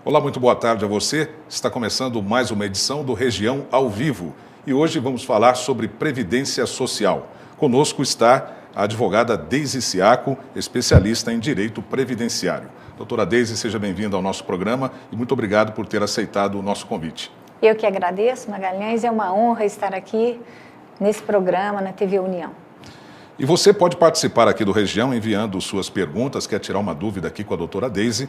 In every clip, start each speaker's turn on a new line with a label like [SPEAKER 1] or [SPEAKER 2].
[SPEAKER 1] Olá, muito boa tarde a você. Está começando mais uma edição do Região ao Vivo e hoje vamos falar sobre Previdência Social. Conosco está a advogada Deise Ciaco, especialista em Direito Previdenciário. Doutora Deise, seja bem-vinda ao nosso programa e muito obrigado por ter aceitado o nosso convite.
[SPEAKER 2] Eu que agradeço, Magalhães, é uma honra estar aqui nesse programa, na TV União.
[SPEAKER 1] E você pode participar aqui do Região enviando suas perguntas, quer tirar uma dúvida aqui com a doutora Deise,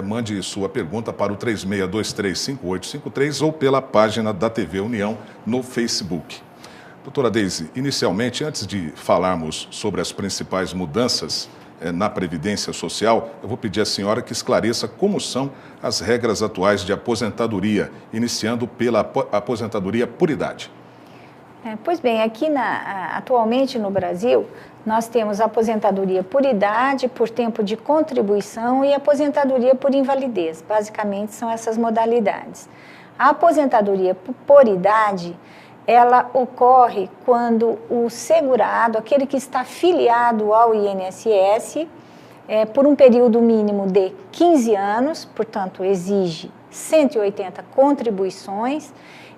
[SPEAKER 1] mande sua pergunta para o 36235853 ou pela página da TV União no Facebook. Doutora Deise, inicialmente, antes de falarmos sobre as principais mudanças na Previdência Social, eu vou pedir à senhora que esclareça como são as regras atuais de aposentadoria, iniciando pela aposentadoria por idade.
[SPEAKER 2] Pois bem, aqui atualmente no Brasil, nós temos a aposentadoria por idade, por tempo de contribuição e aposentadoria por invalidez. Basicamente, são essas modalidades. A aposentadoria por idade, ela ocorre quando o segurado, aquele que está filiado ao INSS, por um período mínimo de 15 anos, portanto, exige 180 contribuições,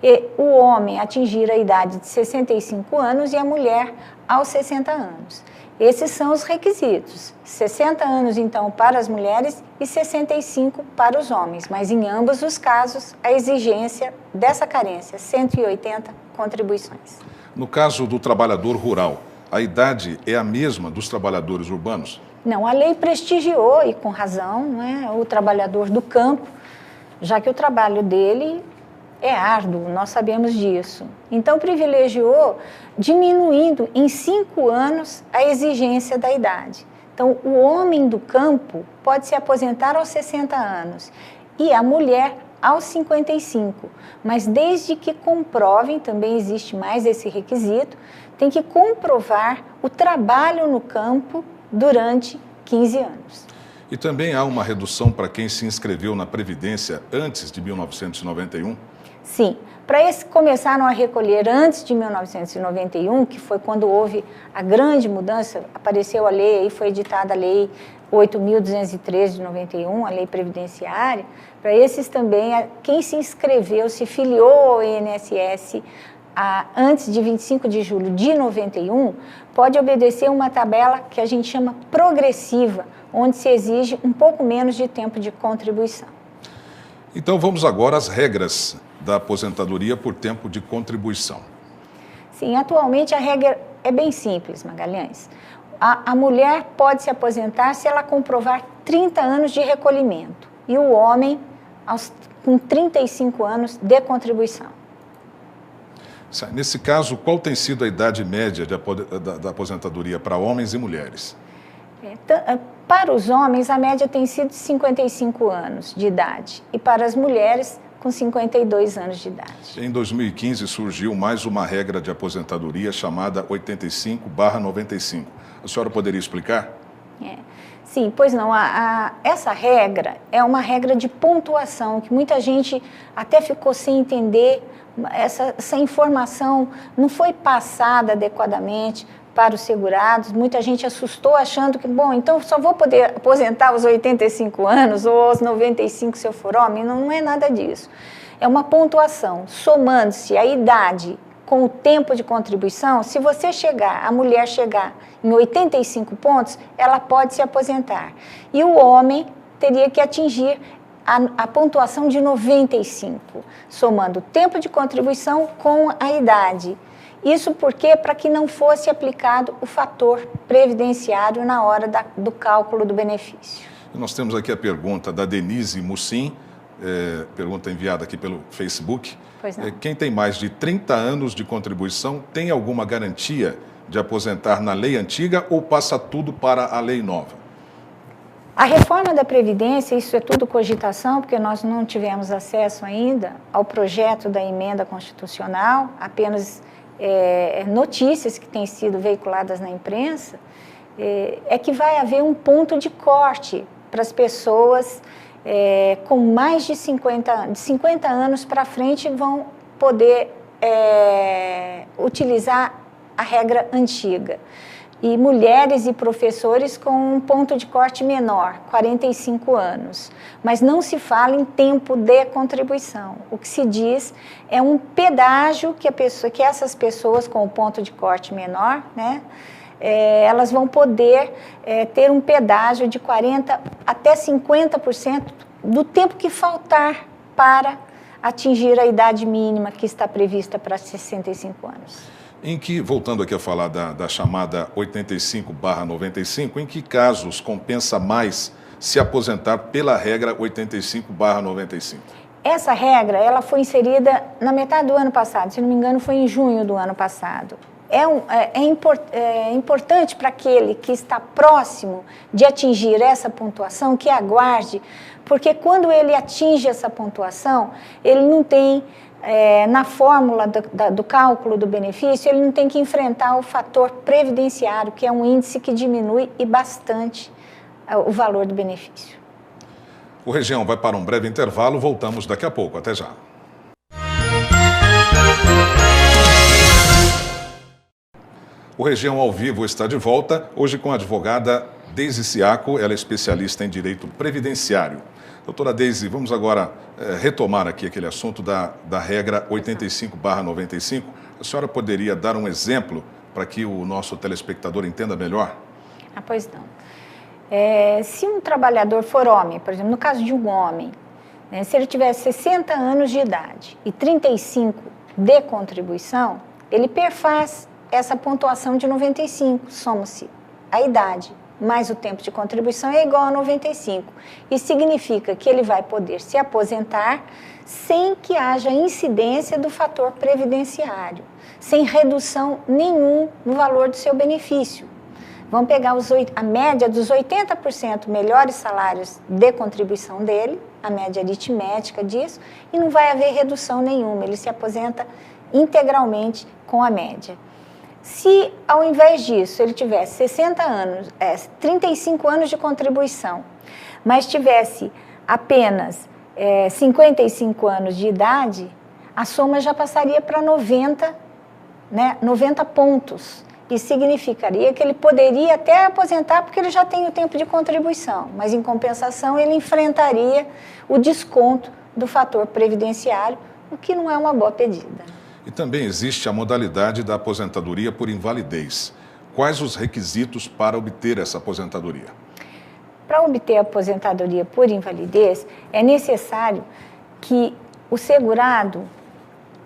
[SPEAKER 2] e o homem atingir a idade de 65 anos e a mulher aos 60 anos. Esses são os requisitos, 60 anos então para as mulheres e 65 para os homens, mas em ambos os casos a exigência dessa carência, 180 contribuições.
[SPEAKER 1] No caso do trabalhador rural, a idade é a mesma dos trabalhadores urbanos?
[SPEAKER 2] Não, a lei prestigiou, e com razão, o trabalhador do campo, já que o trabalho dele é árduo, nós sabemos disso. Então, privilegiou diminuindo em 5 anos a exigência da idade. Então, o homem do campo pode se aposentar aos 60 anos e a mulher aos 55, mas desde que comprovem, também existe mais esse requisito, tem que comprovar o trabalho no campo durante 15 anos.
[SPEAKER 1] E também há uma redução para quem se inscreveu na Previdência antes de 1991?
[SPEAKER 2] Sim, para esses que começaram a recolher antes de 1991, que foi quando houve a grande mudança, apareceu a lei, aí foi editada a lei 8.213 de 91, a lei previdenciária, para esses também, quem se inscreveu, se filiou ao INSS antes de 25 de julho de 91, pode obedecer uma tabela que a gente chama progressiva, onde se exige um pouco menos de tempo de contribuição.
[SPEAKER 1] Então vamos agora às regras da aposentadoria por tempo de contribuição.
[SPEAKER 2] Sim, atualmente a regra é bem simples, Magalhães. A mulher pode se aposentar se ela comprovar 30 anos de recolhimento e o homem com 35 anos de contribuição.
[SPEAKER 1] Nesse caso, qual tem sido a idade média da aposentadoria para homens e mulheres?
[SPEAKER 2] Para os homens, a média tem sido de 55 anos de idade e para as mulheres, com 52 anos de idade.
[SPEAKER 1] Em 2015 surgiu mais uma regra de aposentadoria chamada 85/95. A senhora poderia explicar?
[SPEAKER 2] Sim, pois não. Essa regra é uma regra de pontuação, que muita gente até ficou sem entender. Essa informação não foi passada adequadamente para os segurados. Muita gente assustou achando que, bom, então só vou poder aposentar aos 85 anos ou aos 95 se eu for homem. Não é nada disso. É uma pontuação, somando-se a idade com o tempo de contribuição. Se você a mulher chegar em 85 pontos, ela pode se aposentar. E o homem teria que atingir a pontuação de 95, somando o tempo de contribuição com a idade. Isso porque para que não fosse aplicado o fator previdenciário na hora do cálculo do benefício.
[SPEAKER 1] Nós temos aqui a pergunta da Denise Mussim, pergunta enviada aqui pelo Facebook.
[SPEAKER 2] Pois não.
[SPEAKER 1] Quem tem mais de 30 anos de contribuição tem alguma garantia de aposentar na lei antiga ou passa tudo para a lei nova?
[SPEAKER 2] A reforma da Previdência, isso é tudo cogitação, porque nós não tivemos acesso ainda ao projeto da emenda constitucional, apenas notícias que têm sido veiculadas na imprensa, é que vai haver um ponto de corte para as pessoas com mais de 50 anos para frente vão poder utilizar a regra antiga. e mulheres e professores com um ponto de corte menor, 45 anos. Mas não se fala em tempo de contribuição. O que se diz é um pedágio que essas pessoas com o ponto de corte menor, né, elas vão poder ter um pedágio de 40% até 50% do tempo que faltar para atingir a idade mínima que está prevista para 65 anos.
[SPEAKER 1] Em que, voltando aqui a falar da chamada 85/95, em que casos compensa mais se aposentar pela regra 85/95?
[SPEAKER 2] Essa regra ela foi inserida na metade do ano passado, se não me engano foi em junho do ano passado. É importante para aquele que está próximo de atingir essa pontuação que aguarde, porque quando ele atinge essa pontuação, ele não tem, na fórmula do cálculo do benefício, ele não tem que enfrentar o fator previdenciário, que é um índice que diminui e bastante o valor do benefício.
[SPEAKER 1] O Região vai para um breve intervalo, voltamos daqui a pouco. Até já. O Região ao vivo está de volta, hoje com a advogada Deise Ciacco, ela é especialista em direito previdenciário. Doutora Deise, vamos agora retomar aqui aquele assunto da regra 85/95. A senhora poderia dar um exemplo para que o nosso telespectador entenda melhor?
[SPEAKER 2] Pois não. Se um trabalhador for homem, por exemplo, no caso de um homem, né, se ele tiver 60 anos de idade e 35 de contribuição, ele perfaz essa pontuação de 95, soma-se a idade mais o tempo de contribuição é igual a 95. Isso significa que ele vai poder se aposentar sem que haja incidência do fator previdenciário, sem redução nenhum no valor do seu benefício. Vamos pegar a média dos 80% melhores salários de contribuição dele, a média aritmética disso, e não vai haver redução nenhuma, ele se aposenta integralmente com a média. Se, ao invés disso, ele tivesse 60 anos, 35 anos de contribuição, mas tivesse apenas 55 anos de idade, a soma já passaria para 90, né, 90 pontos. Isso significaria que ele poderia até aposentar porque ele já tem o tempo de contribuição, mas, em compensação, ele enfrentaria o desconto do fator previdenciário, o que não é uma boa pedida.
[SPEAKER 1] E também existe a modalidade da aposentadoria por invalidez. Quais os requisitos para obter essa aposentadoria?
[SPEAKER 2] Para obter a aposentadoria por invalidez, é necessário que o segurado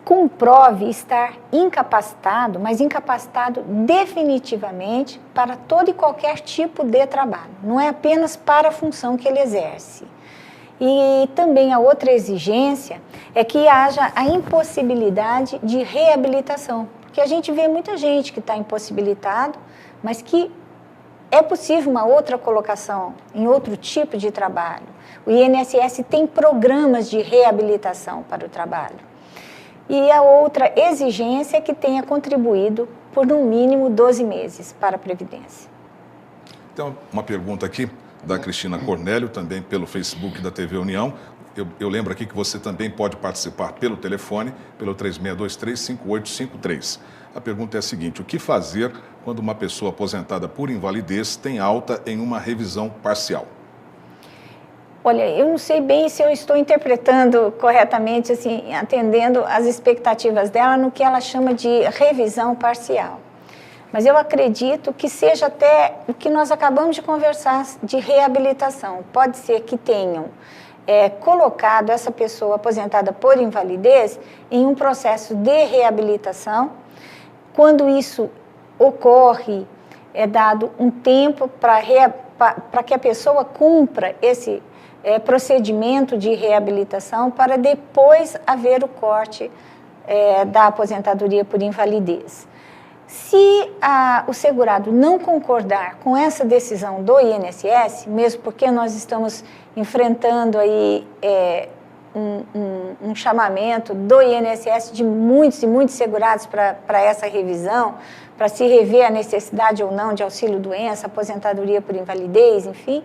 [SPEAKER 2] comprove estar incapacitado, mas incapacitado definitivamente para todo e qualquer tipo de trabalho. Não é apenas para a função que ele exerce. E também a outra exigência é que haja a impossibilidade de reabilitação, porque a gente vê muita gente que está impossibilitado, mas que é possível uma outra colocação em outro tipo de trabalho. O INSS tem programas de reabilitação para o trabalho. E a outra exigência é que tenha contribuído por no mínimo 12 meses para a Previdência.
[SPEAKER 1] Então, uma pergunta aqui da Cristina Cornélio, também pelo Facebook da TV União. Eu lembro aqui que você também pode participar pelo telefone, pelo 3623-5853. A pergunta é a seguinte: o que fazer quando uma pessoa aposentada por invalidez tem alta em uma revisão parcial?
[SPEAKER 2] Olha, eu não sei bem se eu estou interpretando corretamente, assim, atendendo às expectativas dela no que ela chama de revisão parcial. Mas eu acredito que seja até o que nós acabamos de conversar de reabilitação. Pode ser que tenham colocado essa pessoa aposentada por invalidez em um processo de reabilitação. Quando isso ocorre, é dado um tempo para que a pessoa cumpra esse procedimento de reabilitação para depois haver o corte da aposentadoria por invalidez. Se o segurado não concordar com essa decisão do INSS, mesmo porque nós estamos enfrentando aí um chamamento do INSS de muitos e muitos segurados para essa revisão, para se rever a necessidade ou não de auxílio-doença, aposentadoria por invalidez, enfim,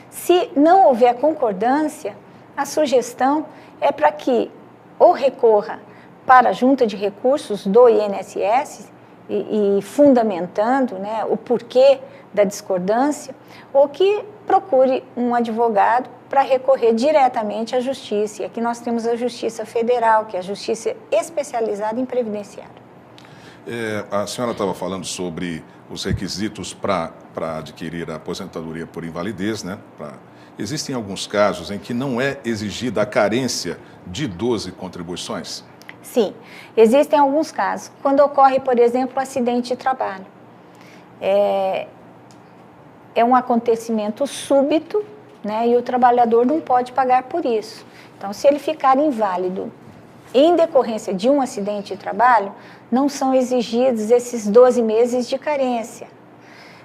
[SPEAKER 2] se não houver concordância, a sugestão é para que ou recorra para a Junta de Recursos do INSS e fundamentando, né, o porquê da discordância, ou que procure um advogado para recorrer diretamente à justiça. E aqui nós temos a Justiça Federal, que é a justiça especializada em previdenciário.
[SPEAKER 1] A senhora estava falando sobre os requisitos para adquirir a aposentadoria por invalidez, né? Existem alguns casos em que não é exigida a carência de 12 contribuições?
[SPEAKER 2] Sim, existem alguns casos. Quando ocorre, por exemplo, um acidente de trabalho. É um acontecimento súbito, né, e o trabalhador não pode pagar por isso. Então, se ele ficar inválido em decorrência de um acidente de trabalho, não são exigidos esses 12 meses de carência.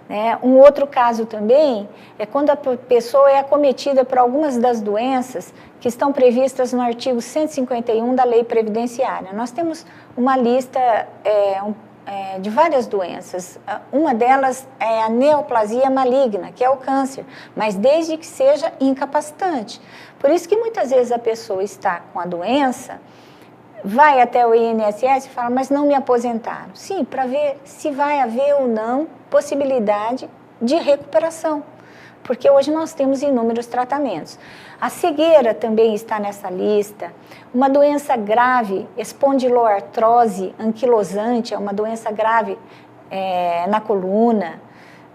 [SPEAKER 2] Né? Um outro caso também é quando a pessoa é acometida por algumas das doenças que estão previstas no artigo 151 da Lei Previdenciária. Nós temos uma lista de várias doenças. Uma delas é a neoplasia maligna, que é o câncer, mas desde que seja incapacitante. Por isso que muitas vezes a pessoa está com a doença, vai até o INSS e fala, mas não me aposentaram. Sim, para ver se vai haver ou não possibilidade de recuperação, porque hoje nós temos inúmeros tratamentos. A cegueira também está nessa lista, uma doença grave, espondiloartrose anquilosante, é uma doença grave na coluna,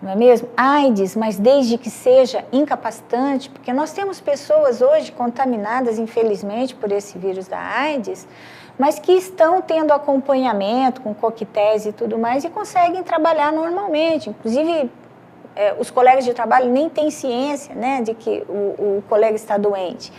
[SPEAKER 2] não é mesmo? AIDS, mas desde que seja incapacitante, porque nós temos pessoas hoje contaminadas, infelizmente, por esse vírus da AIDS, mas que estão tendo acompanhamento com coquetéis e tudo mais e conseguem trabalhar normalmente. Inclusive, os colegas de trabalho nem têm ciência, né, de que o colega está doente.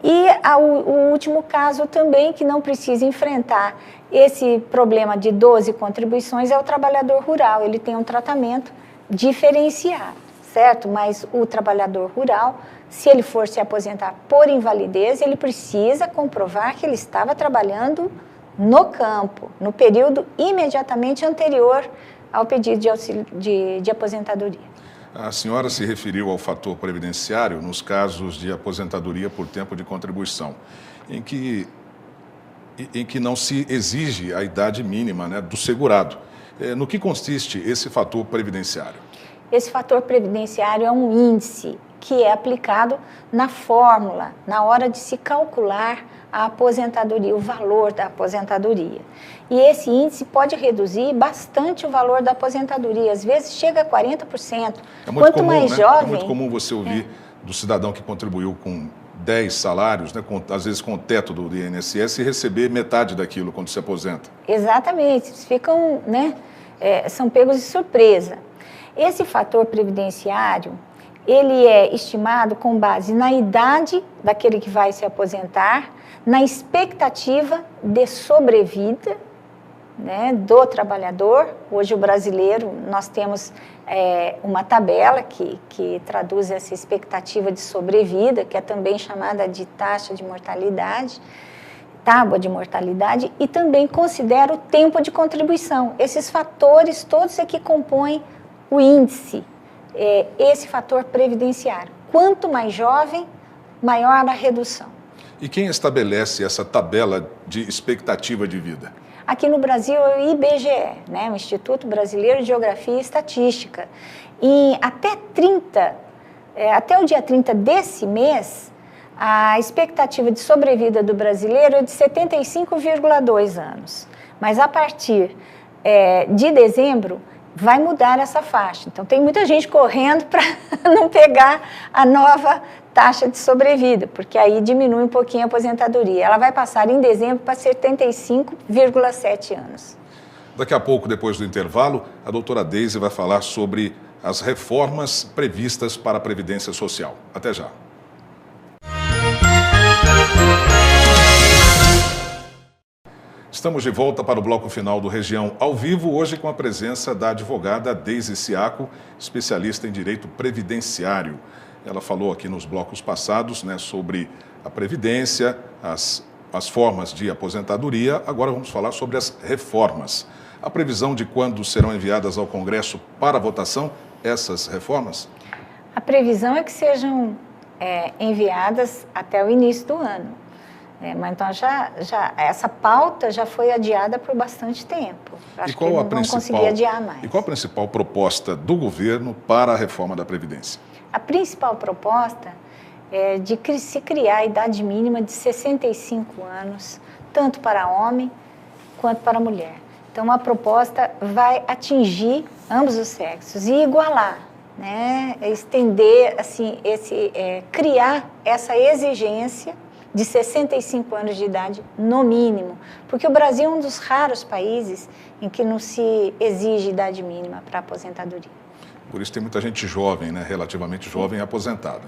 [SPEAKER 2] E o último caso também, que não precisa enfrentar esse problema de 12 contribuições, é o trabalhador rural. Ele tem um tratamento diferenciado, certo? Mas o trabalhador rural, se ele for se aposentar por invalidez, ele precisa comprovar que ele estava trabalhando no campo, no período imediatamente anterior ao pedido de aposentadoria.
[SPEAKER 1] A senhora se referiu ao fator previdenciário nos casos de aposentadoria por tempo de contribuição, em que não se exige a idade mínima, né, do segurado. No que consiste esse fator previdenciário?
[SPEAKER 2] Esse fator previdenciário é um índice que é aplicado na fórmula, na hora de se calcular a aposentadoria, o valor da aposentadoria. E esse índice pode reduzir bastante o valor da aposentadoria, às vezes chega a 40%. Quanto
[SPEAKER 1] comum,
[SPEAKER 2] mais
[SPEAKER 1] né?
[SPEAKER 2] jovem...
[SPEAKER 1] É muito comum você ouvir do cidadão que contribuiu com 10 salários, né, às vezes com o teto do INSS, e receber metade daquilo quando se aposenta.
[SPEAKER 2] Exatamente, eles ficam, né, são pegos de surpresa. Esse fator previdenciário, ele é estimado com base na idade daquele que vai se aposentar, na expectativa de sobrevida, né, do trabalhador. Hoje o brasileiro, nós temos uma tabela que traduz essa expectativa de sobrevida, que é também chamada de taxa de mortalidade, tábua de mortalidade, e também considera o tempo de contribuição. Esses fatores todos é que compõem o índice, esse fator previdenciário. Quanto mais jovem, maior a redução.
[SPEAKER 1] E quem estabelece essa tabela de expectativa de vida?
[SPEAKER 2] Aqui no Brasil é o IBGE, né, o Instituto Brasileiro de Geografia e Estatística. E até o dia 30 desse mês, a expectativa de sobrevida do brasileiro é de 75,2 anos. Mas a partir de dezembro, vai mudar essa faixa. Então, tem muita gente correndo para não pegar a nova taxa de sobrevida, porque aí diminui um pouquinho a aposentadoria. Ela vai passar em dezembro para 75,7 anos.
[SPEAKER 1] Daqui a pouco, depois do intervalo, a doutora Deise vai falar sobre as reformas previstas para a Previdência Social. Até já. Estamos de volta para o bloco final do Região ao Vivo, hoje com a presença da advogada Deise Ciacco, especialista em direito previdenciário. Ela falou aqui nos blocos passados, né, sobre a previdência, as formas de aposentadoria. Agora vamos falar sobre as reformas. A previsão de quando serão enviadas ao Congresso para votação essas reformas? A
[SPEAKER 2] previsão é que sejam enviadas até o início do ano. Mas então essa pauta já foi adiada por bastante tempo. Acho que não vão conseguir adiar mais.
[SPEAKER 1] E qual a principal proposta do governo para a reforma da Previdência?
[SPEAKER 2] A principal proposta é de se criar a idade mínima de 65 anos, tanto para homem quanto para mulher. Então, a proposta vai atingir ambos os sexos e igualar, né? Estender, assim, criar essa exigência de 65 anos de idade, no mínimo, porque o Brasil é um dos raros países em que não se exige idade mínima para aposentadoria.
[SPEAKER 1] Por isso tem muita gente jovem, né? Relativamente jovem, aposentada.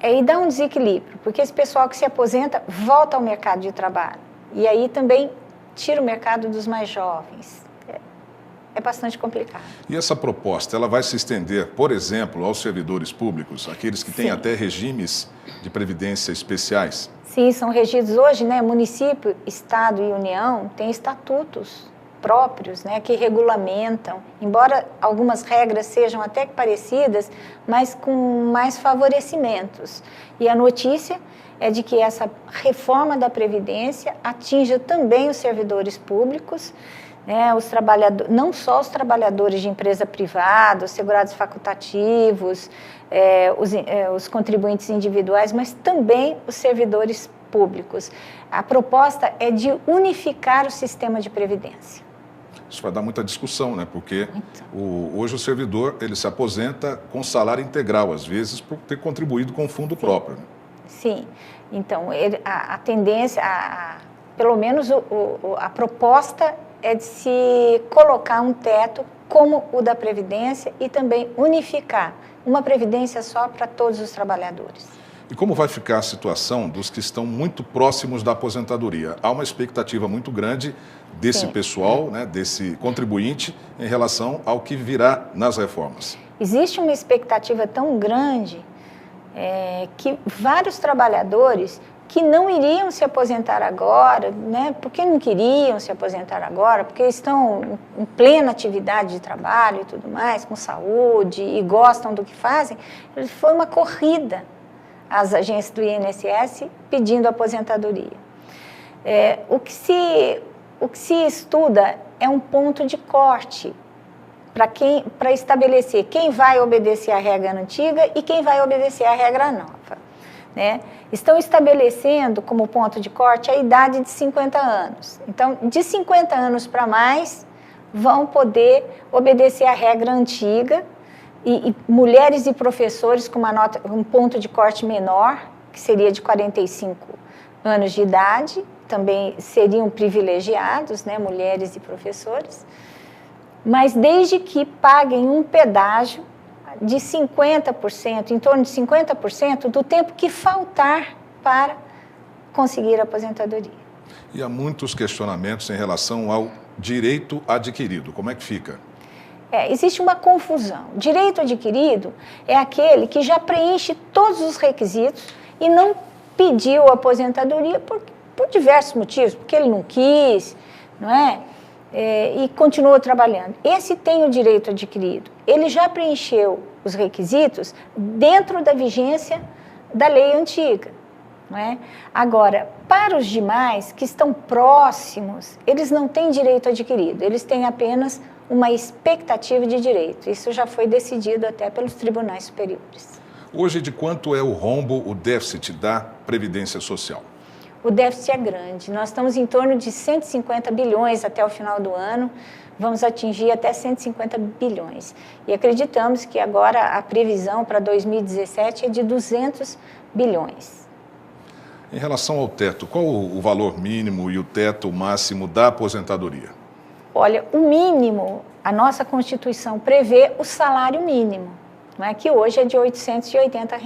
[SPEAKER 1] Né?
[SPEAKER 2] E dá um desequilíbrio, porque esse pessoal que se aposenta volta ao mercado de trabalho, e aí também tira o mercado dos mais jovens. É bastante complicado.
[SPEAKER 1] E essa proposta, ela vai se estender, por exemplo, aos servidores públicos, aqueles que têm até regimes de previdência especiais?
[SPEAKER 2] Sim, são regidos hoje, né? Município, Estado e União têm estatutos próprios, né, que regulamentam, embora algumas regras sejam até que parecidas, mas com mais favorecimentos. E a notícia é de que essa reforma da Previdência atinja também os servidores públicos, né, os trabalhadores, não só os trabalhadores de empresa privada, os segurados facultativos, os contribuintes individuais, mas também os servidores públicos. A proposta é de unificar o sistema de previdência.
[SPEAKER 1] Isso vai dar muita discussão, né? Porque hoje o servidor ele se aposenta com salário integral, às vezes por ter contribuído com o fundo próprio. Né?
[SPEAKER 2] Sim, então a tendência, pelo menos a proposta é de se colocar um teto como o da Previdência e também unificar uma Previdência só para todos os trabalhadores.
[SPEAKER 1] E como vai ficar a situação dos que estão muito próximos da aposentadoria? Há uma expectativa muito grande desse pessoal, né, desse contribuinte, em relação ao que virá nas reformas.
[SPEAKER 2] Existe uma expectativa tão grande que vários trabalhadores que não iriam se aposentar agora, né, porque não queriam se aposentar agora, porque estão em plena atividade de trabalho e tudo mais, com saúde e gostam do que fazem, foi uma corrida às agências do INSS pedindo aposentadoria. O que se estuda é um ponto de corte para estabelecer quem vai obedecer à regra antiga e quem vai obedecer à regra nova. Né? Estão estabelecendo como ponto de corte a idade de 50 anos. Então, de 50 anos para mais, vão poder obedecer à regra antiga e mulheres e professores com um ponto de corte menor, que seria de 45 anos de idade, também seriam privilegiados, né, mulheres e professores, mas desde que paguem um pedágio de 50%, em torno de 50% do tempo que faltar para conseguir a aposentadoria.
[SPEAKER 1] E há muitos questionamentos em relação ao direito adquirido. Como é que fica?
[SPEAKER 2] Existe uma confusão. Direito adquirido é aquele que já preenche todos os requisitos e não pediu aposentadoria por diversos motivos, porque ele não quis, não é? E continuou trabalhando. Esse tem o direito adquirido. Ele já preencheu os requisitos dentro da vigência da lei antiga. Não é? Agora, para os demais que estão próximos, eles não têm direito adquirido, eles têm apenas uma expectativa de direito. Isso já foi decidido até pelos tribunais superiores.
[SPEAKER 1] Hoje, de quanto é o rombo, o déficit da Previdência Social?
[SPEAKER 2] O déficit é grande. Nós estamos em torno de 150 bilhões até o final do ano. Vamos atingir até 150 bilhões. E acreditamos que agora a previsão para 2017 é de 200 bilhões.
[SPEAKER 1] Em relação ao teto, qual o valor mínimo e o teto máximo da aposentadoria?
[SPEAKER 2] Olha, o mínimo, a nossa Constituição prevê o salário mínimo, não é? Que hoje é de R$ 880,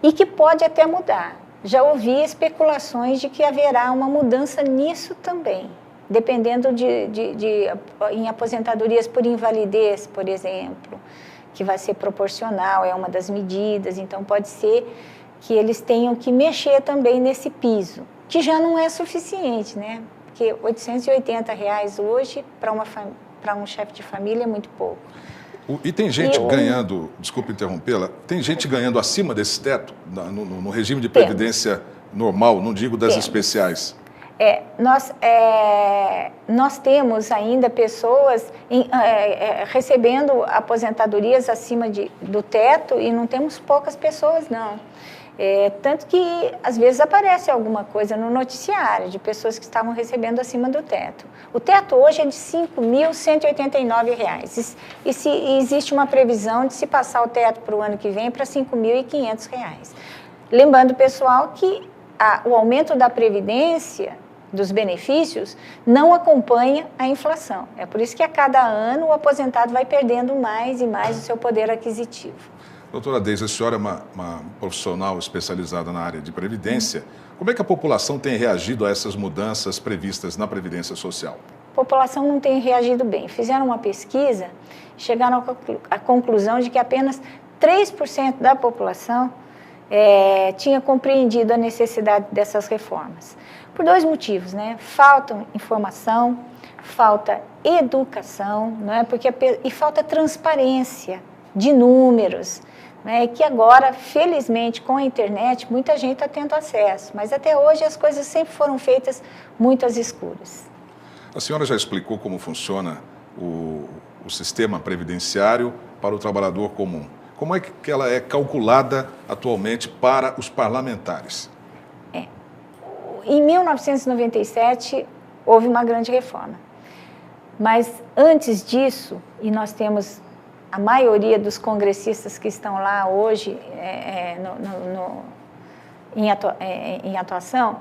[SPEAKER 2] e que pode até mudar. Já ouvi especulações de que haverá uma mudança nisso também, dependendo em aposentadorias por invalidez, por exemplo, que vai ser proporcional, é uma das medidas, então pode ser que eles tenham que mexer também nesse piso, que já não é suficiente, né? Porque R$ 880 hoje, para um chefe de família, é muito pouco.
[SPEAKER 1] E tem gente ganhando, desculpe interrompê-la, tem gente ganhando acima desse teto, no regime de previdência normal, não digo das especiais.
[SPEAKER 2] Nós temos ainda pessoas recebendo aposentadorias acima do teto e não temos poucas pessoas, não. Tanto que, às vezes, aparece alguma coisa no noticiário de pessoas que estavam recebendo acima do teto. O teto hoje é de R$ 5.189. E existe uma previsão de se passar o teto para o ano que vem para R$ 5.500. Lembrando, pessoal, que o aumento da Previdência, dos benefícios, não acompanha a inflação. É por isso que a cada ano o aposentado vai perdendo mais e mais o seu poder aquisitivo.
[SPEAKER 1] Doutora Deise, a senhora é uma profissional especializada na área de Previdência. Como é que a população tem reagido a essas mudanças previstas na Previdência Social?
[SPEAKER 2] A população não tem reagido bem. Fizeram uma pesquisa, chegaram à conclusão de que apenas 3% da população tinha compreendido a necessidade dessas reformas. Por dois motivos, né? Falta informação, falta educação, não é? E falta transparência de números, né? Que agora, felizmente, com a internet, muita gente está tendo acesso, mas até hoje as coisas sempre foram feitas muito às escuras.
[SPEAKER 1] A senhora já explicou como funciona o sistema previdenciário para o trabalhador comum. Como é que ela é calculada atualmente para os parlamentares?
[SPEAKER 2] Em 1997, houve uma grande reforma. Mas antes disso, e nós temos a maioria dos congressistas que estão lá hoje em atuação,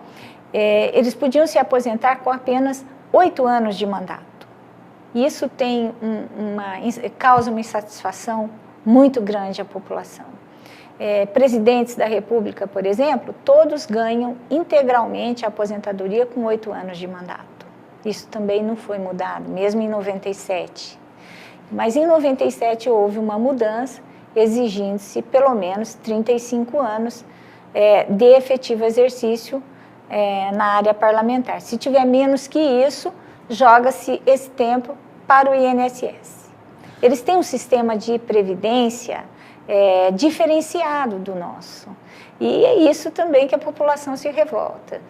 [SPEAKER 2] eles podiam se aposentar com apenas 8 anos de mandato. Isso causa uma insatisfação muito grande à população. Presidentes da República, por exemplo, todos ganham integralmente a aposentadoria com 8 anos de mandato. Isso também não foi mudado, mesmo em 97. Mas em 97 houve uma mudança, exigindo-se pelo menos 35 anos de efetivo exercício na área parlamentar. Se tiver menos que isso, joga-se esse tempo para o INSS. Eles têm um sistema de previdência diferenciado do nosso. E é isso também que a população se revolta.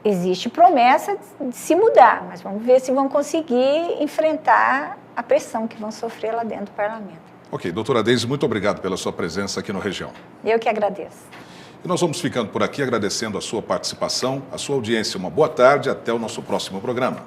[SPEAKER 2] Existe promessa de se mudar, mas vamos ver se vão conseguir enfrentar a pressão que vão sofrer lá dentro do parlamento.
[SPEAKER 1] Ok, doutora Deise, muito obrigado pela sua presença aqui no Região.
[SPEAKER 2] Eu que agradeço.
[SPEAKER 1] E nós vamos ficando por aqui agradecendo a sua participação, a sua audiência. Uma boa tarde, até o nosso próximo programa.